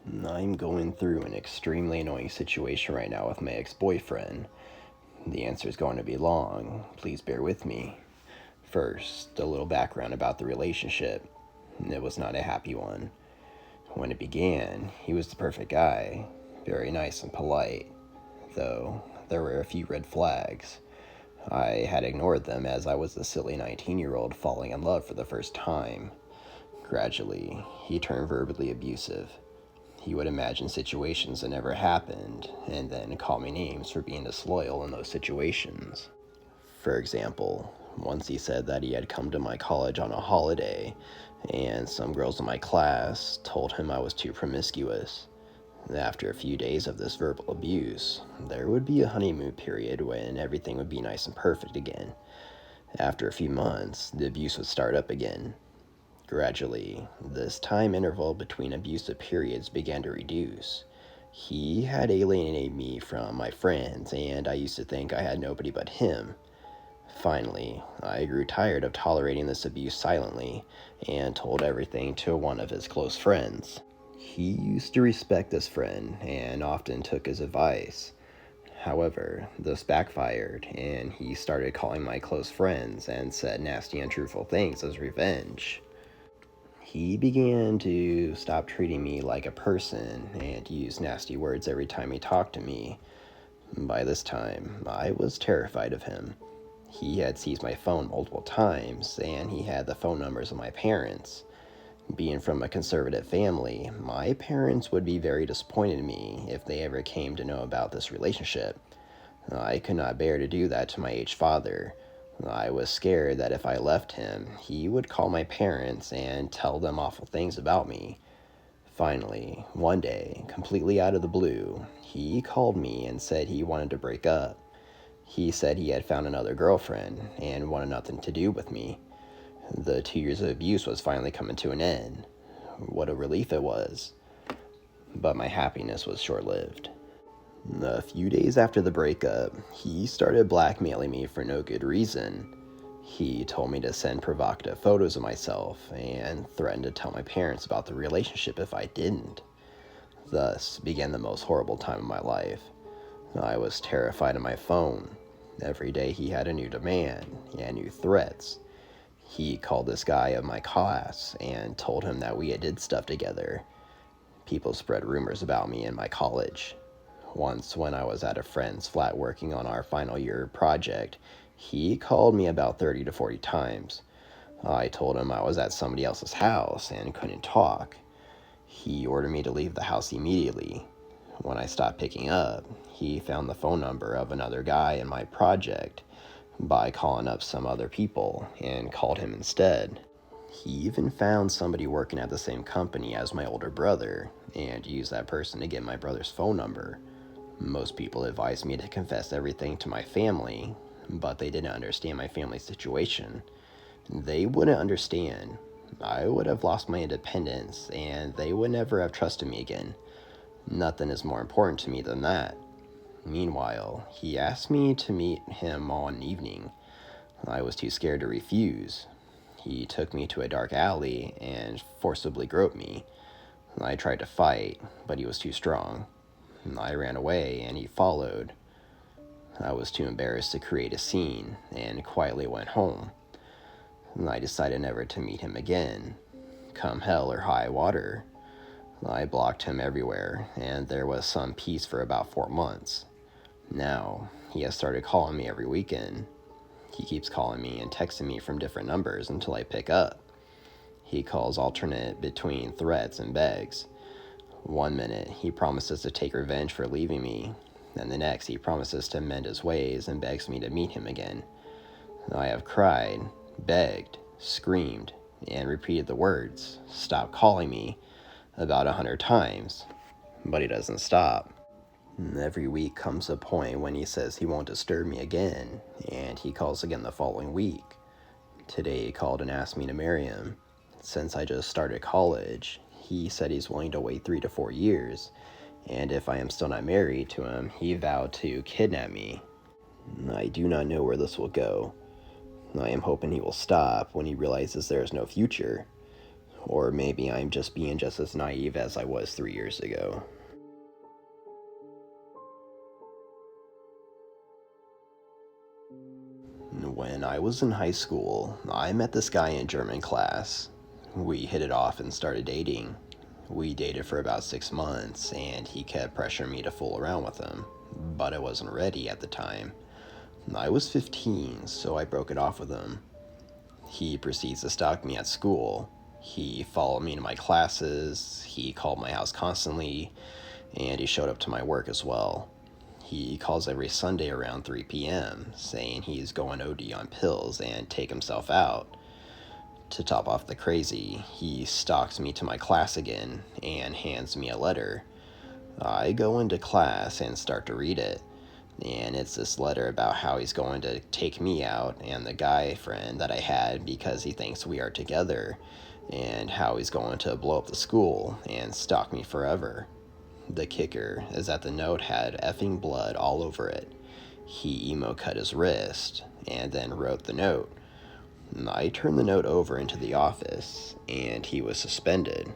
I'm going through an extremely annoying situation right now with my ex-boyfriend. The answer is going to be long. Please bear with me. First, a little background about the relationship. It was not a happy one. When it began, he was the perfect guy, very nice and polite, though there were a few red flags. I had ignored them as I was the silly 19-year-old falling in love for the first time. Gradually, he turned verbally abusive. He would imagine situations that never happened, and then call me names for being disloyal in those situations. For example, once he said that he had come to my college on a holiday, and some girls in my class told him I was too promiscuous. After a few days of this verbal abuse, there would be a honeymoon period when everything would be nice and perfect again. After a few months, the abuse would start up again. Gradually, this time interval between abusive periods began to reduce. He had alienated me from my friends, and I used to think I had nobody but him. Finally, I grew tired of tolerating this abuse silently and told everything to one of his close friends. He used to respect this friend and often took his advice. However, this backfired, and he started calling my close friends and said nasty, untruthful things as revenge. He began to stop treating me like a person and use nasty words every time he talked to me. By this time, I was terrified of him. He had seized my phone multiple times, and he had the phone numbers of my parents. Being from a conservative family, my parents would be very disappointed in me if they ever came to know about this relationship. I could not bear to do that to my aged father. I was scared that if I left him, he would call my parents and tell them awful things about me. Finally, one day, completely out of the blue, he called me and said he wanted to break up. He said he had found another girlfriend and wanted nothing to do with me. The 2 years of abuse was finally coming to an end. What a relief it was. But my happiness was short-lived. A few days after the breakup, he started blackmailing me for no good reason. He told me to send provocative photos of myself and threatened to tell my parents about the relationship if I didn't. Thus began the most horrible time of my life. I was terrified of my phone. Every day he had a new demand and new threats. He called this guy of my class and told him that we had did stuff together. People spread rumors about me in my college. Once, when I was at a friend's flat working on our final year project, he called me about 30 to 40 times. I told him I was at somebody else's house and couldn't talk. He ordered me to leave the house immediately. When I stopped picking up, he found the phone number of another guy in my project by calling up some other people and called him instead. He even found somebody working at the same company as my older brother and used that person to get my brother's phone number. Most people advised me to confess everything to my family, but they didn't understand my family's situation. They wouldn't understand. I would have lost my independence, and they would never have trusted me again. Nothing is more important to me than that. Meanwhile, he asked me to meet him one evening. I was too scared to refuse. He took me to a dark alley and forcibly groped me. I tried to fight, but he was too strong. I ran away, and he followed. I was too embarrassed to create a scene, and quietly went home. I decided never to meet him again, come hell or high water. I blocked him everywhere, and there was some peace for about 4 months. Now, he has started calling me every weekend. He keeps calling me and texting me from different numbers until I pick up. He calls alternate between threats and begs. One minute, he promises to take revenge for leaving me. Then the next, he promises to mend his ways and begs me to meet him again. I have cried, begged, screamed, and repeated the words, "Stop calling me," about 100 times. But he doesn't stop. Every week comes a point when he says he won't disturb me again, and he calls again the following week. Today he called and asked me to marry him. Since I just started college, he said he's willing to wait 3 to 4 years, and if I am still not married to him, he vowed to kidnap me. I do not know where this will go. I am hoping he will stop when he realizes there is no future. Or maybe I'm just being just as naive as I was 3 years ago. When I was in high school, I met this guy in German class. We hit it off and started dating. We dated for about 6 months, and he kept pressuring me to fool around with him, but I wasn't ready at the time. I was 15, so I broke it off with him. He proceeds to stalk me at school. He followed me to my classes, he called my house constantly, and he showed up to my work as well. He calls every Sunday around 3 p.m., saying he's going OD on pills and take himself out. To top off the crazy, he stalks me to my class again and hands me a letter. I go into class and start to read it, and it's this letter about how he's going to take me out and the guy friend that I had because he thinks we are together, and how he's going to blow up the school and stalk me forever. The kicker is that the note had effing blood all over it. He emo cut his wrist and then wrote the note. I turned the note over into the office and he was suspended.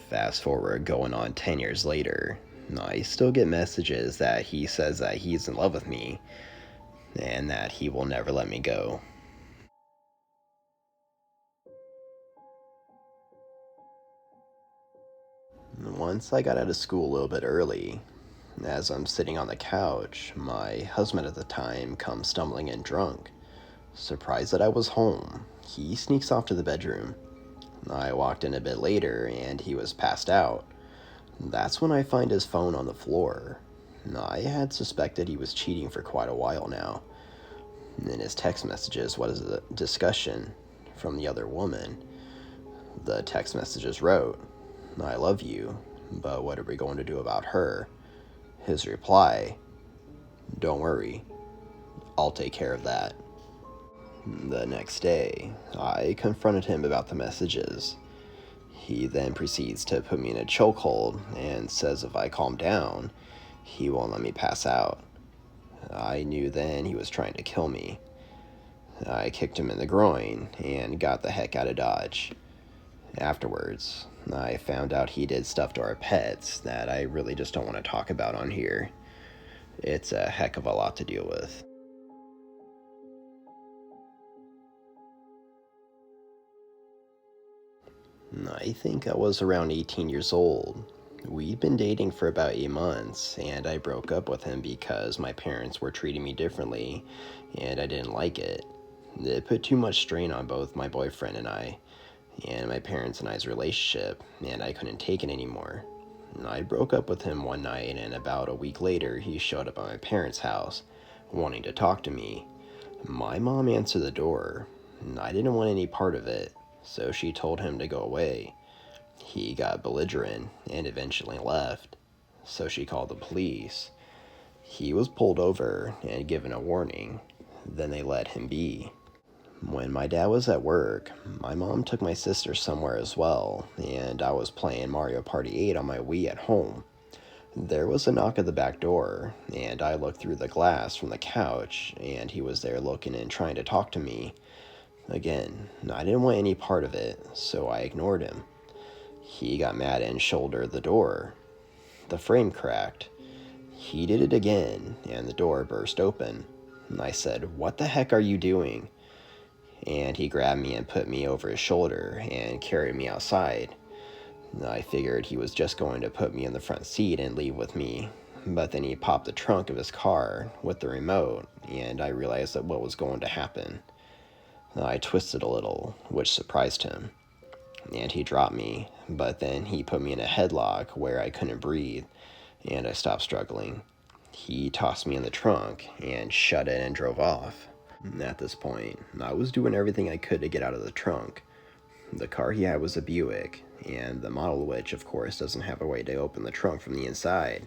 Fast forward going on 10 years later, I still get messages that he says that he's in love with me and that he will never let me go. Once I got out of school a little bit early, as I'm sitting on the couch, my husband at the time comes stumbling in drunk. Surprised that I was home, he sneaks off to the bedroom. I walked in a bit later and he was passed out. That's when I find his phone on the floor. I had suspected he was cheating for quite a while now. In his text messages was a discussion from the other woman. The text messages wrote, "I love you, but what are we going to do about her?" His reply, "Don't worry, I'll take care of that." The next day, I confronted him about the messages. He then proceeds to put me in a chokehold and says if I calm down, he won't let me pass out. I knew then he was trying to kill me. I kicked him in the groin and got the heck out of Dodge. Afterwards, I found out he did stuff to our pets that I really just don't want to talk about on here. It's a heck of a lot to deal with. I think I was around 18 years old. We'd been dating for about 8 months, and I broke up with him because my parents were treating me differently, and I didn't like it. It put too much strain on both my boyfriend and my parents and I's relationship, and I couldn't take it anymore. I broke up with him one night, and about a week later, he showed up at my parents' house, wanting to talk to me. My mom answered the door. I didn't want any part of it, so she told him to go away. He got belligerent and eventually left, so she called the police. He was pulled over and given a warning, then they let him be. When my dad was at work, my mom took my sister somewhere as well, and I was playing Mario Party 8 on my Wii at home. There was a knock at the back door, and I looked through the glass from the couch, and he was there looking and trying to talk to me. Again, I didn't want any part of it, so I ignored him. He got mad and shouldered the door. The frame cracked. He did it again, and the door burst open. I said, "What the heck are you doing?" And he grabbed me and put me over his shoulder and carried me outside. I figured he was just going to put me in the front seat and leave with me, but then he popped the trunk of his car with the remote, and I realized that what was going to happen. I twisted a little, which surprised him, and he dropped me, but then he put me in a headlock where I couldn't breathe, and I stopped struggling. He tossed me in the trunk and shut it and drove off. At this point, I was doing everything I could to get out of the trunk. The car he had was a Buick, and the model which, of course, doesn't have a way to open the trunk from the inside,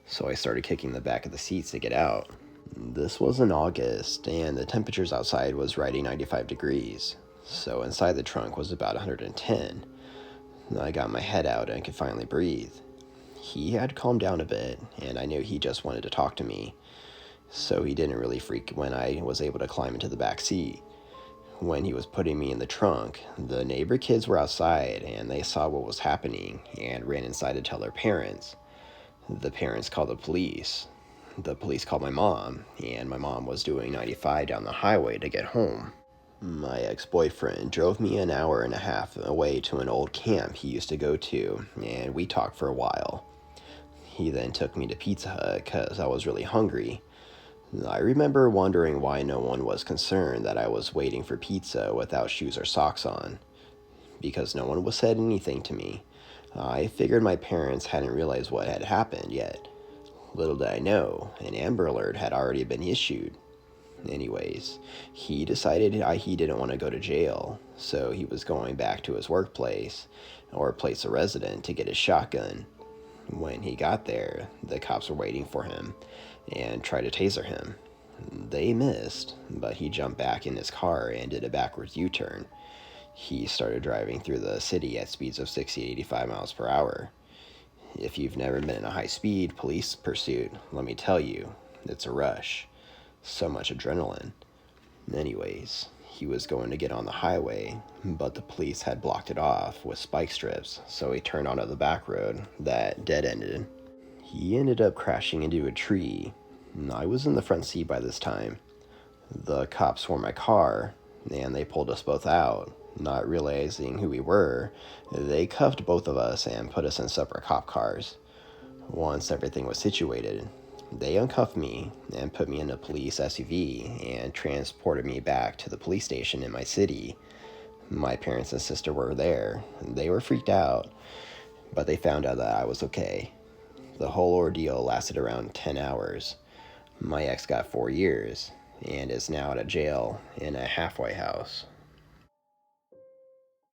so I started kicking the back of the seats to get out. This was in August, and the temperatures outside was riding 95 degrees, so inside the trunk was about 110. I got my head out and could finally breathe. He had calmed down a bit, and I knew he just wanted to talk to me, so he didn't really freak when I was able to climb into the back seat. When he was putting me in the trunk, the neighbor kids were outside and they saw what was happening and ran inside to tell their parents. The parents called the police. The police called my mom, and my mom was doing 95 down the highway to get home. My ex-boyfriend drove me an hour and a half away to an old camp he used to go to, and we talked for a while. He then took me to Pizza Hut because I was really hungry. I remember wondering why no one was concerned that I was waiting for pizza without shoes or socks on, because no one was said anything to me. I figured my parents hadn't realized what had happened yet. Little did I know, an Amber Alert had already been issued. Anyways, he decided he didn't want to go to jail, so he was going back to his workplace, or place of residence, to get his shotgun. When he got there, the cops were waiting for him and tried to taser him. They missed, but he jumped back in his car and did a backwards U-turn. He started driving through the city at speeds of 60 to 85 miles per hour. If you've never been in a high-speed police pursuit, let me tell you, it's a rush. So much adrenaline. Anyways, he was going to get on the highway, but the police had blocked it off with spike strips, so he turned onto the back road that dead-ended. He ended up crashing into a tree. I was in the front seat by this time. The cops swarmed my car, and they pulled us both out. Not realizing who we were, they cuffed both of us and put us in separate cop cars. Once everything was situated, they uncuffed me and put me in a police SUV and transported me back to the police station in my city. My parents and sister were there. They were freaked out, but they found out that I was okay. The whole ordeal lasted around 10 hours. My ex got 4 years and is now at a jail in a halfway house.